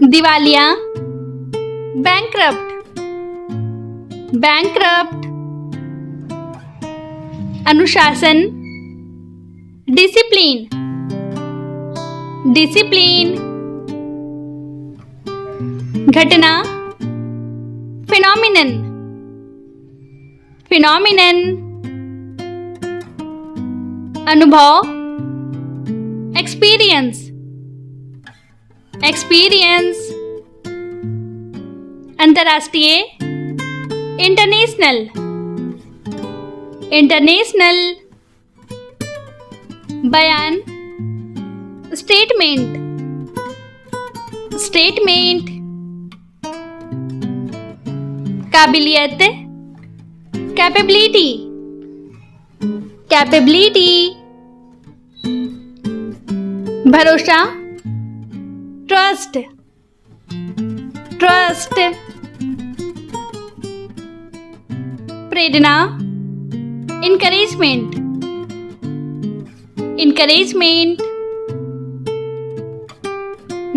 दिवालिया, बैंकरप्ट, बैंकरप्ट। अनुशासन, डिसिप्लिन, डिसिप्लिन, घटना, फिनोमिनन, फिनोमिनन, अनुभव, एक्सपीरियंस, एक्सपीरियंस, अंतर्राष्ट्रीय, इंटरनेशनल, इंटरनेशनल, बयान, स्टेटमेंट, स्टेटमेंट, काबिलियत, कैपेबिलिटी, कैपेबिलिटी, भरोसा, ट्रस्ट, ट्रस्ट, प्रेरणा, इनकरेजमेंट, इनकरेजमेंट,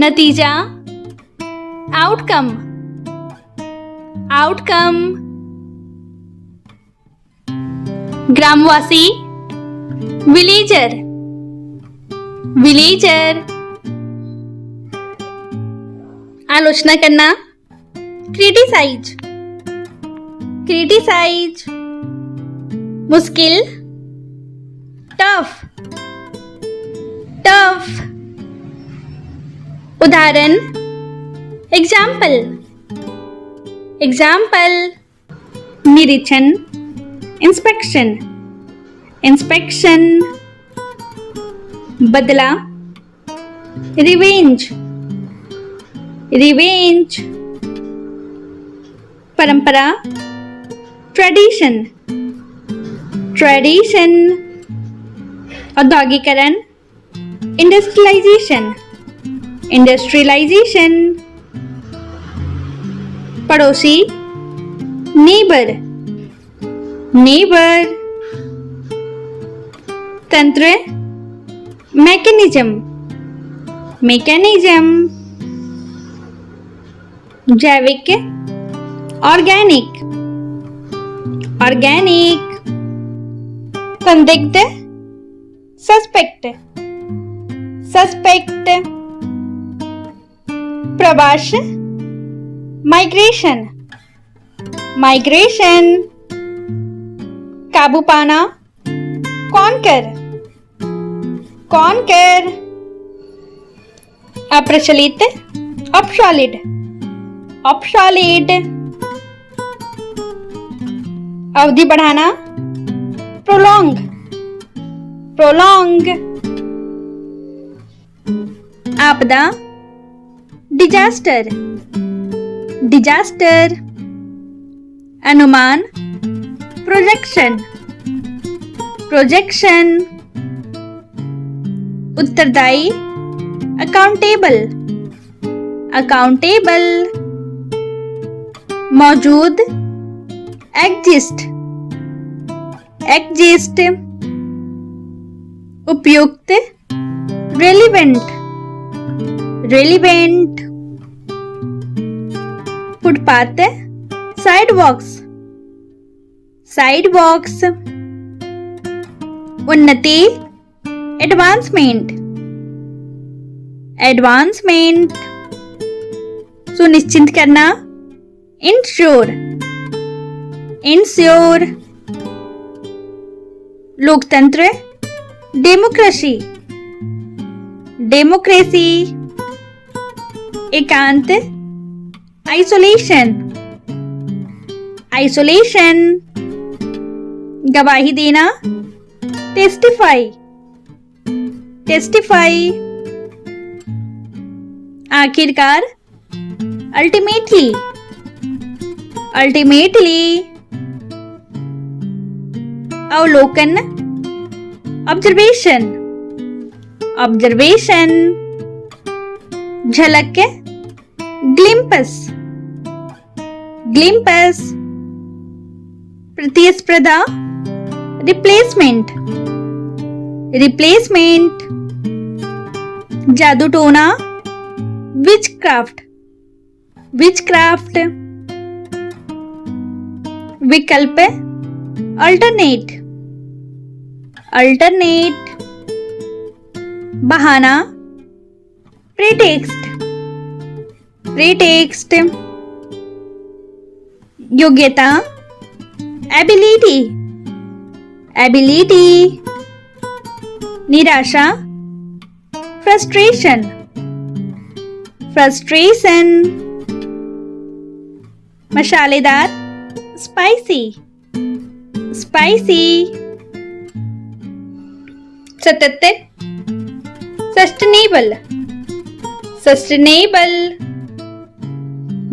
नतीजा, आउटकम, आउटकम, ग्रामवासी, विलेजर, विलेजर, आलोचना करना, क्रिटिसाइज, क्रिटिसाइज, मुश्किल, टफ, टफ, उदाहरण, एग्जाम्पल, एग्जाम्पल, निरीक्षण, इंस्पेक्शन, इंस्पेक्शन, बदला, रिवेंज, रिवेंज, परंपरा, ट्रेडिशन, ट्रेडिशन, औद्योगिकरण, इंडस्ट्रियलाइजेशन, इंडस्ट्रियलाइजेशन, पड़ोसी, नेबर, नेबर, तंत्र, मैकेनिज्म, मैकेनिज्म, जैविक, ऑर्गेनिक, ऑर्गेनिक, संदिग्ध, सस्पेक्ट, सस्पेक्ट, प्रवास, माइग्रेशन, माइग्रेशन, काबू पाना, कॉन्कर, कॉन्कर, अप्रचलित, ऑब्सोलीट, ऑब्सोलीट, अवधि बढ़ाना, प्रोलॉन्ग, प्रोलॉन्ग, आपदा, डिजास्टर, डिजास्टर, अनुमान, प्रोजेक्शन, प्रोजेक्शन, उत्तरदायी, अकाउंटेबल, अकाउंटेबल, मौजूद, एग्जिस्ट, एग्जिस्ट, उपयुक्त, रेलिवेंट, रेलिवेंट, फुटपाथ, साइडवॉक्स, साइडवॉक्स, उन्नति, एडवांसमेंट, एडवांसमेंट, सुनिश्चित करना, इंश्योर, इंश्योर, लोकतंत्र, डेमोक्रेसी, डेमोक्रेसी, एकांत, आइसोलेशन, आइसोलेशन, गवाही देना, टेस्टिफाई, टेस्टिफाई, आखिरकार, अल्टीमेटली, अल्टीमेटली, अवलोकन, ऑब्जर्वेशन, ऑब्जर्वेशन, झलक, ग्लिम्पस, ग्लिम्पस, प्रतिस्पर्धा, रिप्लेसमेंट, रिप्लेसमेंट, जादू टोना, विचक्राफ्ट, विचक्राफ्ट, विकल्प, अल्टरनेट, अल्टरनेट, बहाना, प्रीटेक्स्ट, प्रीटेक्स्ट, योग्यता, एबिलिटी, एबिलिटी, निराशा, फ्रस्ट्रेशन, फ्रस्ट्रेशन, मसालेदार, स्पाइसी, स्पाइसी, सतत, सस्टेनेबल, सस्टेनेबल,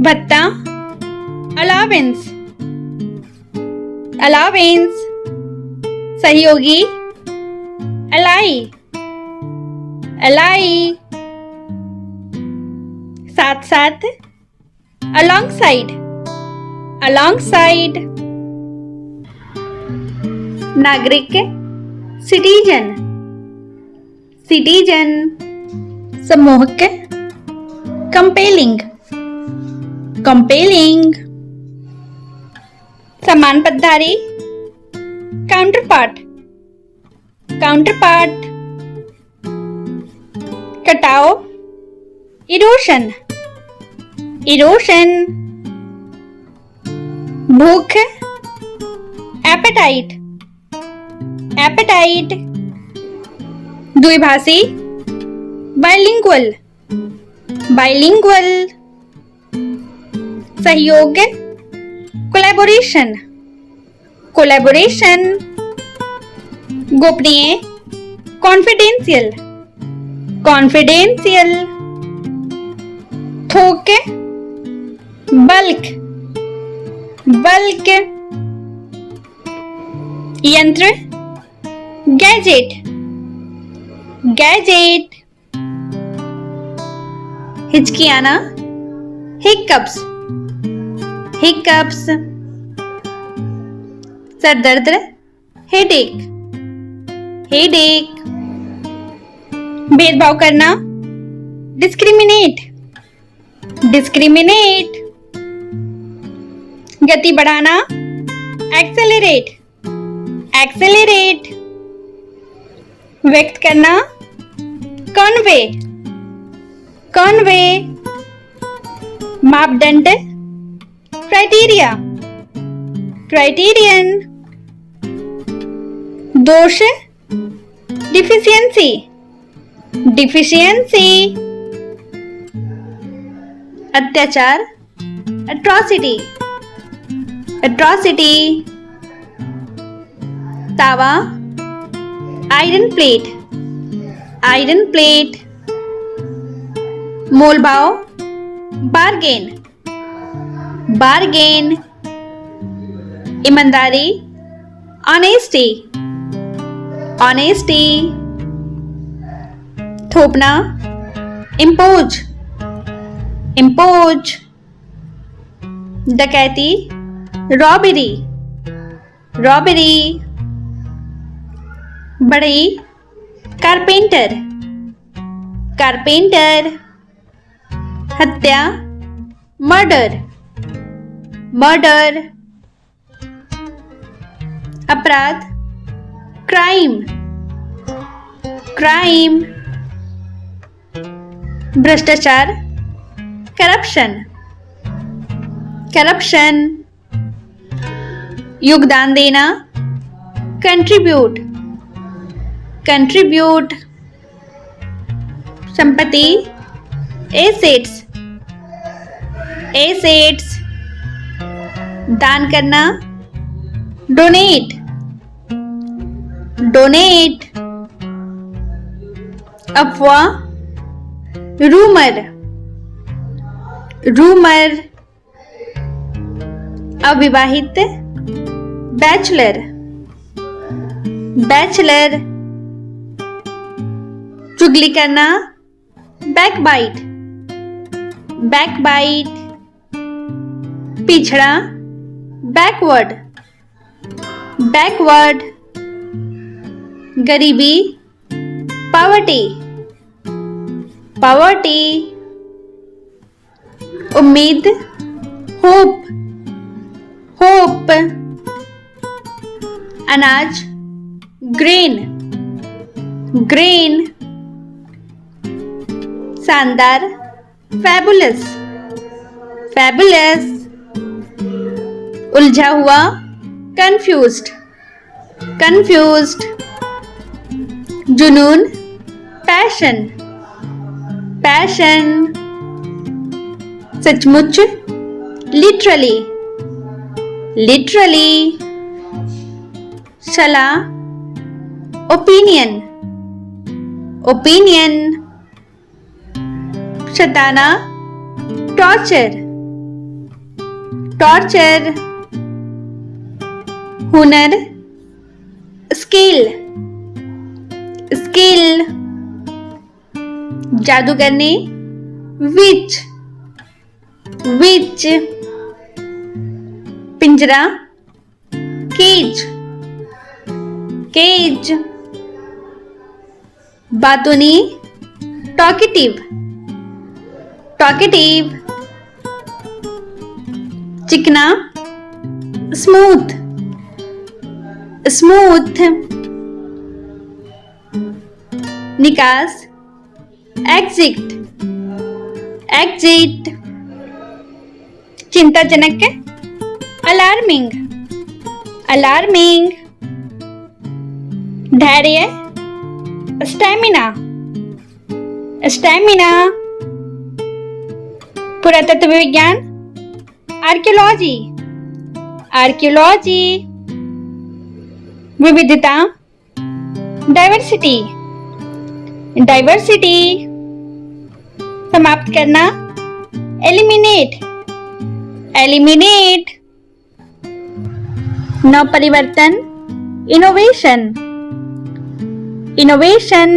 भत्ता, अलावेंस, अलावेंस, सहयोगी, अलाई, अलाई, साथ साथ, अलोंगसाइड, अलोंगसाइड, नागरिक, सिटीजन, सिटीजन, सम्मोहक, कंपेलिंग, कंपेलिंग, समान पदधारी, काउंटरपार्ट, काउंटरपार्ट, कटाव, इरोशन, इरोशन, भूख, एपेटाइट, एपेटाइट, द्विभाषी, बाइलिंगुअल, बाइलिंगुअल, सहयोग, कोलैबोरेशन, कोलैबोरेशन, गोपनीय, कॉन्फिडेंशियल, कॉन्फिडेंशियल, थोक, बल्क, बल्क, यंत्र, गैजेट, गैजेट, हिचकियाना, हिकअप्स, हिकअप्स, सरदर्द, हेडेक, हेडेक, भेदभाव करना, डिस्क्रिमिनेट, डिस्क्रिमिनेट, गति बढ़ाना, एक्सेलरेट, एक्सेलरेट, व्यक्त करना, कॉन्वे, कॉन्वे, मापदंड, क्राइटेरिया, क्राइटेरियन, दोष, डिफिशियंसी, डिफिशियंसी, अत्याचार, एट्रॉसिटी, एट्रॉसिटी, तावा, आयरन प्लेट, आयरन प्लेट, मोलभाव, बार्गेन, बार्गेन, ईमानदारी, ऑनेस्टी, ऑनेस्टी, थोपना, इम्पोज, इम्पोज, डकैती, रॉबरी, रॉबरी, बढ़ई, कारपेंटर, कारपेंटर, हत्या, मर्डर, मर्डर, अपराध, क्राइम, क्राइम, भ्रष्टाचार, करप्शन, करप्शन, योगदान देना, कंट्रीब्यूट, कंट्रीब्यूट, संपत्ति, एसेट्स, एसेट्स, दान करना, डोनेट, डोनेट, अफवाह, रूमर, रूमर, अविवाहित, बैचलर, बैचलर, चुगली करना, बैकबाइट, बैकबाइट, पिछड़ा, बैकवर्ड, बैकवर्ड, गरीबी, पॉवर्टी, पॉवर्टी, उम्मीद, होप, होप, अनाज, ग्रीन ग्रीन शानदार फैबुलस फैबुलस उलझा हुआ कंफ्यूज्ड कंफ्यूज्ड जुनून पैशन पैशन सचमुच लिटरली लिटरली सलाह ओपिनियन ओपिनियन शताना टॉर्चर टॉर्चर हुनर स्किल स्किल जादूगरनी विच विच पिंजरा केज केज बातूनी टॉकेटिव टॉकेटिव चिकना स्मूथ स्मूथ निकास एग्जिट एग्जिट चिंताजनक अलार्मिंग अलार्मिंग धैर्य स्टैमिना स्टैमिना पुरातत्व विज्ञान आर्कियोलॉजी आर्कियोलॉजी विविधता डाइवर्सिटी डाइवर्सिटी समाप्त करना एलिमिनेट एलिमिनेट नव परिवर्तन इनोवेशन इनोवेशन